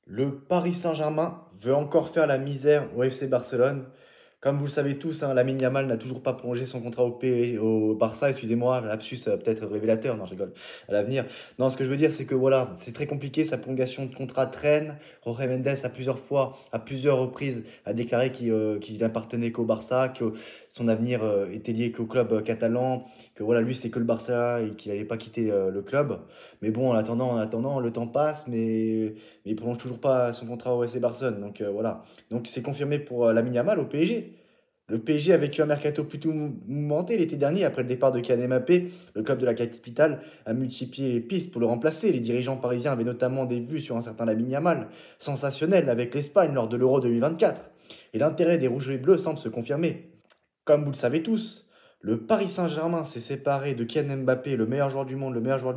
Le Paris Saint-Germain veut encore faire la misère au FC Barcelone. Comme vous le savez tous, hein, Lamine Yamal n'a toujours pas prolongé son contrat au Barça. Excusez-moi, lapsus peut-être révélateur. Non, je rigole. À l'avenir. Non, ce que je veux dire, c'est que voilà, c'est très compliqué. Sa prolongation de contrat traîne. Jorge Mendes a plusieurs fois, à plusieurs reprises, a déclaré qu'il n'appartenait qu'au Barça, que son avenir était lié qu'au club catalan, que voilà, lui c'est que le Barça et qu'il n'allait pas quitter le club. Mais bon, en attendant, le temps passe, mais il prolonge toujours pas son contrat au FC Barcelone. Donc voilà. Donc c'est confirmé pour Lamine Yamal au PSG. Le PSG a vécu un mercato plutôt mouvementé l'été dernier après le départ de Kylian Mbappé. Le club de la capitale a multiplié les pistes pour le remplacer. Les dirigeants parisiens avaient notamment des vues sur un certain Lamine Yamal, sensationnel avec l'Espagne lors de l'Euro 2024. Et l'intérêt des Rouges et Bleus semble se confirmer. Comme vous le savez tous, le Paris Saint-Germain s'est séparé de Kylian Mbappé, le meilleur joueur du monde, le meilleur joueur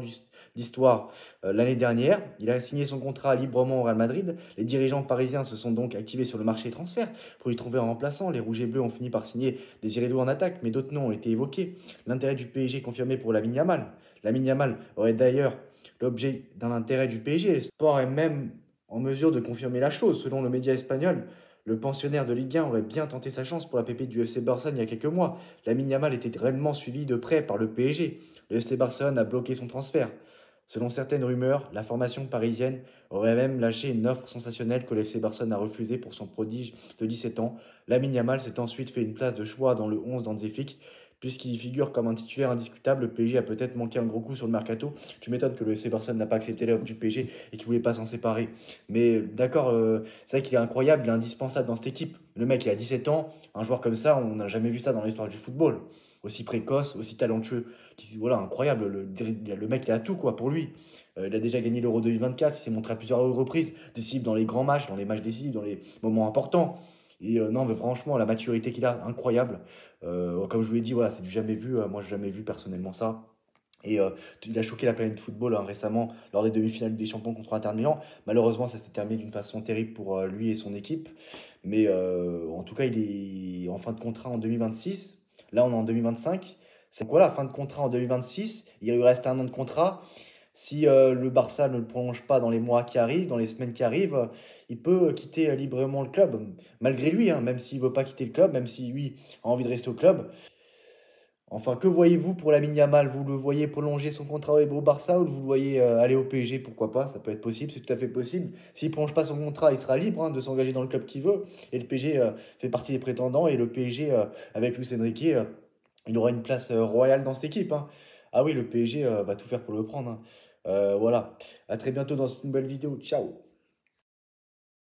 d'histoire l'année dernière. Il a signé son contrat librement au Real Madrid. Les dirigeants parisiens se sont donc activés sur le marché des transferts pour y trouver un remplaçant. Les Rouges et Bleus ont fini par signer des Doué en attaque, mais d'autres noms ont été évoqués. L'intérêt du PSG confirmé pour Lamine Yamal. Lamine Yamal aurait d'ailleurs l'objet d'un intérêt du PSG. Le sport est même en mesure de confirmer la chose. Selon le média espagnol, le pensionnaire de Ligue 1 aurait bien tenté sa chance pour la pépite du FC Barcelone il y a quelques mois. Lamine Yamal était réellement suivi de près par le PSG. Le FC Barcelone a bloqué son transfert. Selon certaines rumeurs, la formation parisienne aurait même lâché une offre sensationnelle que le FC Barcelone a refusée pour son prodige de 17 ans. Lamine Yamal s'est ensuite fait une place de choix dans le 11 d'Hansi Flick. Puisqu'il y figure comme un titulaire indiscutable, le PSG a peut-être manqué un gros coup sur le mercato. Tu m'étonnes que le FC Barcelone n'a pas accepté l'offre du PSG et qu'il ne voulait pas s'en séparer. Mais d'accord, c'est vrai qu'il est incroyable, il est indispensable dans cette équipe. Le mec, il a 17 ans, un joueur comme ça, on n'a jamais vu ça dans l'histoire du football. Aussi précoce, aussi talentueux, voilà, incroyable. Le mec, il a tout quoi pour lui. Il a déjà gagné l'Euro 2024, il s'est montré à plusieurs reprises, décisif dans les grands matchs, dans les matchs décisifs, dans les moments importants. Et non, mais franchement, la maturité qu'il a, incroyable. Comme je vous l'ai dit, voilà, c'est du jamais vu. Moi, j'ai jamais vu personnellement ça. Et il a choqué la planète football hein, récemment lors des demi-finales des champions contre Inter Milan. Malheureusement, ça s'est terminé d'une façon terrible pour lui et son équipe. Mais en tout cas, il est en fin de contrat en 2026. Là, on est en 2025. C'est quoi la fin de contrat en 2026? Il lui reste un an de contrat. Si le Barça ne le prolonge pas dans les mois qui arrivent, dans les semaines qui arrivent, il peut quitter librement le club. Malgré lui, hein, même s'il veut pas quitter le club, même si lui a envie de rester au club. Enfin, que voyez-vous pour Lamine Yamal? Vous le voyez prolonger son contrat au Barça ou vous le voyez aller au PSG? Pourquoi pas? Ça peut être possible, c'est tout à fait possible. S'il ne prolonge pas son contrat, il sera libre hein, de s'engager dans le club qu'il veut. Et le PSG fait partie des prétendants. Et le PSG, avec Luis Enrique, il aura une place royale dans cette équipe. Hein. Ah oui, le PSG va tout faire pour le prendre. Hein. Voilà. À très bientôt dans une nouvelle vidéo. Ciao!